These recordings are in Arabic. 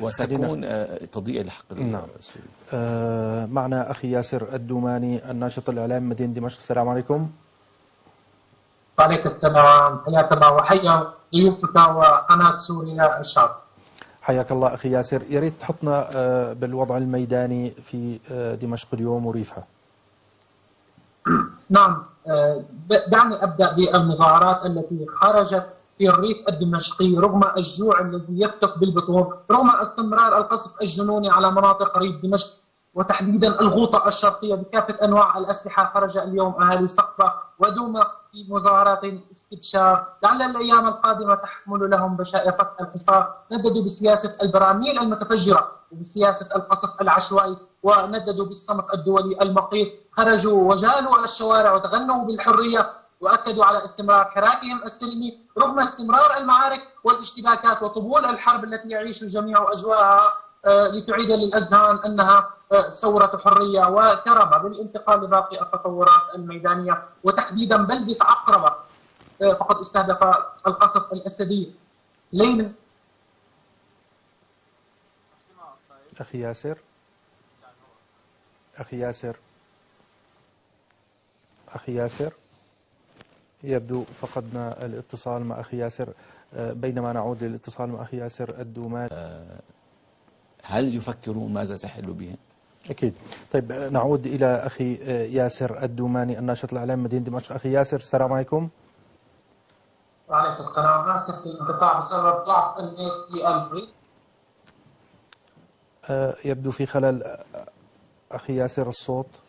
وستكون تضييع لحق نعم. السوري. معنا أخي ياسر الدوماني الناشط الإعلامي مدينة دمشق. السلام عليكم. وعليكم السلام، حياك الله وحيا ضيوفك وقناة سوريا الشعب. حياك الله أخي ياسر، يا ريت تحطنا بالوضع الميداني في دمشق اليوم وريفها. نعم، دعني أبدأ بالمظاهرات التي خرجت في الريف الدمشقي رغم الجوع الذي يفتك بالبطون، رغم استمرار القصف الجنوني على مناطق ريف دمشق وتحديدا الغوطة الشرقية بكافة أنواع الأسلحة. خرج اليوم أهالي سقفة ودوما في مظاهرات استبشار، لعل الأيام القادمة تحمل لهم بشائر فك الحصار. نددوا بسياسة البراميل المتفجرة وبسياسة القصف العشوائي، ونددوا بالصمت الدولي المقيت. خرجوا وجالوا الشوارع وتغنوا بالحرية وأكدوا على استمرار حراكهم السلمي رغم استمرار المعارك والاشتباكات وطبول الحرب التي يعيش الجميع أجواءها، لتعيد للأذهان أنها ثورة حرية وكرامة بالانتقال لباقي التطورات الميدانية وتحديدا بلدة عقربة، فقد استهدف القصف الأسدي ليلا. أخي ياسر، أخي ياسر، أخي ياسر، يبدو فقدنا الاتصال مع أخي ياسر. بينما نعود للاتصال مع أخي ياسر الدوماني، هل يفكرون ماذا سيحل بهم؟ أكيد. طيب نعود إلى أخي ياسر الدوماني الناشط الإعلامي مدينة دمشق. أخي ياسر السلام عليكم. وعليكم السلام. آسف الانقطاع بسبب ضعف النت في البريد. يبدو في خلل. أخي ياسر الصوت.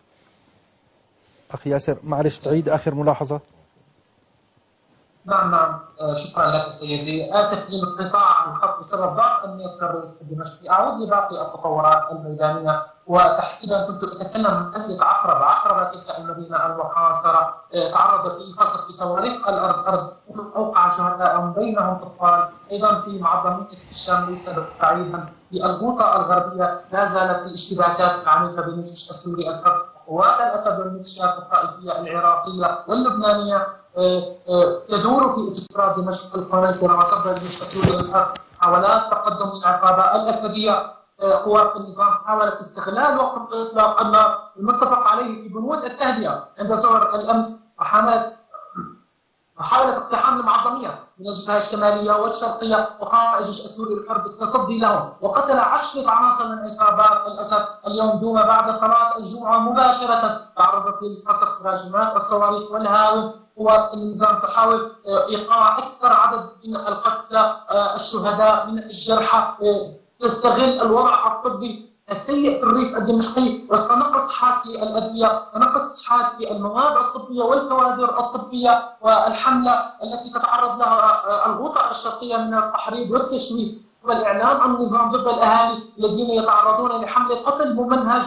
أخي ياسر معلش تعيد آخر ملاحظة. نعم، شكرا لك سيدي. آسف لانقطاع الخط بسبب ضعف النت الدمشقي. أعود لباقي التطورات الميدانية وتحديدا كنت أتكلم عن أهل عقربة. عقربة تلك المدينة المحاصرة تعرضت للقصف بصواريخ الأرض أوقع شهداء بينهم أطفال. أيضا في معظمية الشام ليس بعيدا في الغوطة الغربية لا زالت الاشتباكات العنيفة بين الجيش السوري الحر وقوات الأسد والميليشيات الطائفية العراقية واللبنانية تدور في استقرار دمشق القنيطرة وصد الجيش السوري الحر محاولات تقدم العصابة الأسدية. قوات النظام حاولت استغلال وقت الإطلاق المتفق عليه في بنود التهدئة عند ثور الأمس، وحاولت اقتحام المعظمية من الجبهة الشمالية والشرقية وقام الجيش السوري الحرب بالتصدي لهم وقتل 10 عناصر من عصابات الأسد. اليوم دوما بعد صلاة الجمعة مباشرة تعرضت للقصف راجمات الصواريخ والهاون. قوات النظام تحاول إيقاع أكثر عدد من القتلى الشهداء من الجرحى، تستغل الوضع الطبي السيء في الريف الدمشقي وسنقص حاد في الأدوية ونقص حاد في المواد الطبية والكوادر الطبية والحملة التي تتعرض لها الغوطة الشرقية من التحريض والتشويه والإعلام عن النظام ضد الأهالي الذين يتعرضون لحملة قتل ممنهج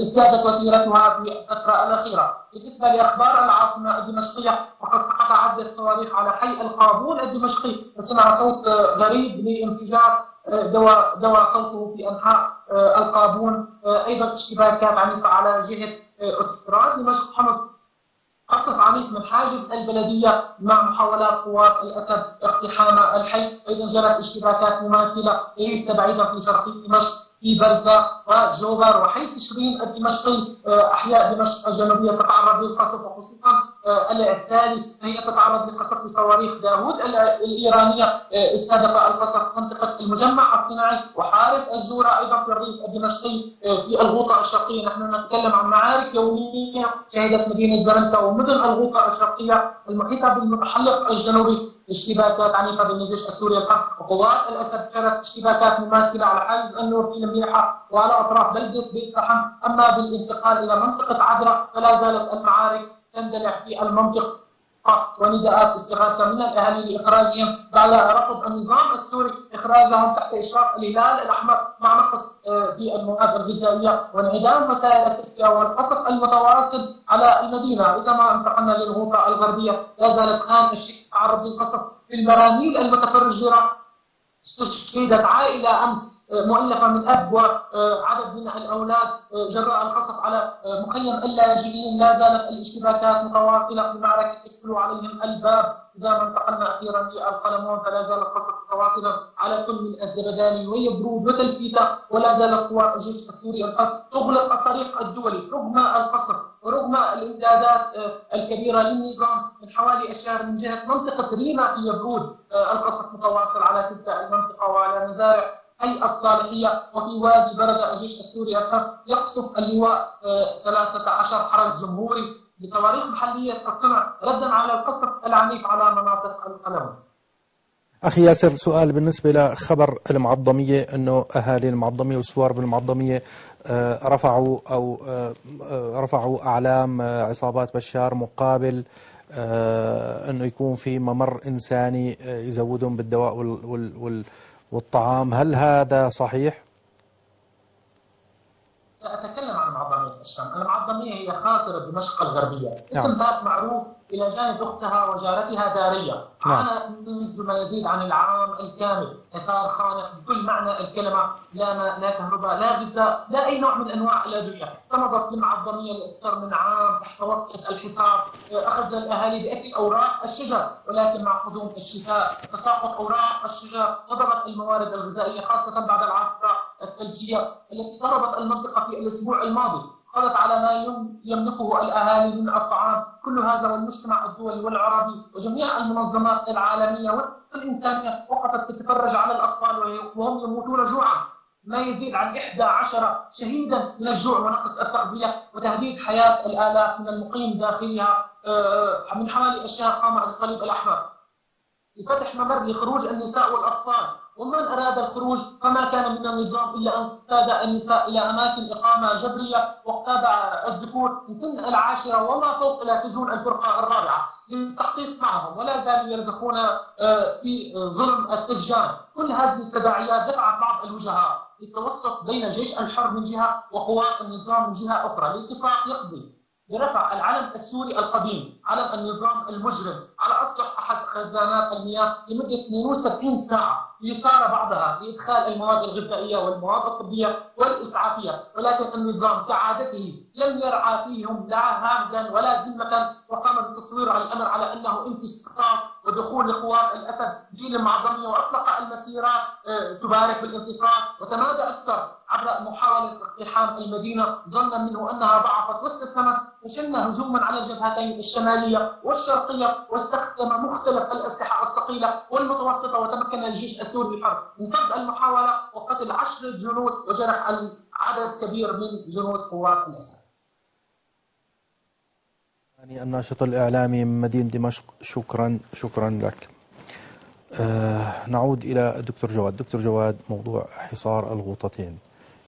ازدادت وتيرتها في الفترة الأخيرة. بالنسبة لأخبار العاصمة الدمشقية فقد سقط عدة صواريخ على حي القابون الدمشقي وسمع صوت غريب لانفجار دوى صوته في أنحاء القابون. أيضا اشتباكات عنيفة على جهة أوتوستراد دمشق حمص، قصف عنيف من حاجز البلدية مع محاولات قوات الأسد اقتحام الحي. أيضا جرت اشتباكات مماثلة ليس بعيدا في شرقي دمشق في برزة وجوبر وحي تشرين الدمشقي. أحياء دمشق الجنوبية تتعرض للقصف وخصوصا العسالي فهي تتعرض لقصف بصواريخ داوود الإيرانية. استهدف القصف منطقة المجمع الصناعي وحارة الجورة أيضا في الريف الدمشقي في الغوطة الشرقية. نحن نتكلم عن معارك يومية شهدت مدينة زرنكا ومدن الغوطة الشرقية المحيطة بالمتحلق الجنوبي اشتباكات عنيفة بين الجيش السوري الحر وقوات الأسد. كانت اشتباكات مماثلة على حاجز النور في المليحة وعلى أطراف بلدة بيت صحن. أما بالانتقال إلى منطقة عدرا فلا زالت المعارك تندلع في المنطقة ونداءات استغاثة من الأهالي لإخراجهم بعد رفض النظام السوري إخراجهم تحت إشراف الهلال الأحمر مع نقص في المواد الغذائية وانعدام وسائل التدفئة والقصف المتواصل على المدينة. إذا ما انتقلنا للغوطة الغربية لا زالت خان الشيخ تعرض للقصف في المراميل المتفجرة. استشهدت عائلة أمس مؤلفة من أب وعدد من الأولاد جراء القصف على مخيم اللاجئين. لا زالت الاشتباكات متواصلة في معركة ادخلوا عليهم الباب. إذا ما انتقلنا أخيرا للقلمون فلا زال القصف متواصلا على كل من الزبداني ويبرود وتلفيته، ولا زالت قوات الجيش السوري القصف تغلق الطريق الدولي رغم القصف ورغم الامدادات الكبيرة للنظام من حوالي الشهر من جهة منطقة ريما في يبرود. القصف متواصل على تلك المنطقة وعلى مزارع أي الصالحية. وفي وادي بردة الجيش السوري يقصف اللواء 13 حرس جمهوري بصواريخ محلية الصنع ردا على القصف العنيف على مناطق القلمون. أخي ياسر، سؤال بالنسبة لخبر المعظمية أنه أهالي المعظمية والسوار بالمعظمية رفعوا أعلام عصابات بشار مقابل أنه يكون في ممر إنساني يزودون بالدواء والطعام، هل هذا صحيح؟ سأتكلم عن معظمية الشام. المعظمية هي خاصرة دمشق الغربية، اسم ذات معروف إلى جانب أختها وجارتها دارية. عانى منذ ما يزيد عن العام الكامل حصار خانق بكل معنى الكلمة، لا ماء لا كهرباء لا غذاء لا أي نوع من أنواع الأدوية. استمرت المعظمية لأكثر من عام تحت وطأة الحصار. أخذ الأهالي بأكل أوراق الشجر، ولكن مع قدوم الشتاء تساقط أوراق الشجر وضربت الموارد الغذائية خاصة بعد العاصفة الثلجية التي ضربت المنطقة في الأسبوع الماضي. قضت على ما يملكه الأهالي من الطعام. كل هذا والمجتمع الدولي والعربي وجميع المنظمات العالمية والإنسانية وقفت تتفرج على الأطفال وهم يموتون جوعا. ما يزيد عن 11 شهيدا من الجوع ونقص التغذية وتهديد حياة الآلاف من المقيم داخلها. من حوالي الشهر قام الصليب الأحمر بفتح ممر لخروج النساء والأطفال، ومن أراد الخروج فما كان من النظام إلا أن قاد النساء إلى أماكن إقامة جبرية واقتاد الذكور من سن 10 وما فوق إلى سجون الفرقة الرابعة للتحقيق معهم، ولا زالوا يرزقون في ظلم السجان. كل هذه التداعيات دفعت بعض الوجهاء للتوسط بين الجيش الحر من جهة وقوات النظام من جهة أخرى لاتفاق يقضي برفع العلم السوري القديم، علم النظام المجرم، على أسطح أحد خزانات المياه لمدة 72 ساعة ليصار بعضها لإدخال المواد الغذائية والمواد الطبية والإسعافية. ولكن النظام كعادته لم يرعى فيهم لا هامدا ولا ذمة، وقام بتصوير الأمر على أنه انتصار ودخول لقوات الأسد في المعظمية، وأطلق المسيرات تبارك بالانتصار، وتمادى أكثر عبر محاولة اقتحام المدينة ظنا منه أنها ضعفت واستسلمت، وشن هجوما على الجبهتين الشمالية والشرقية واستخدم مختلف الأسلحة الثقيلة والمتوسطة، وتمكن الجيش السوري الحر من صد المحاولة وقتل 10 جنود وجرح عدد كبير من جنود قوات الأسد. الناشط الإعلامي من مدينة دمشق، شكرا لك. نعود إلى الدكتور جواد. دكتور جواد، موضوع حصار الغوطتين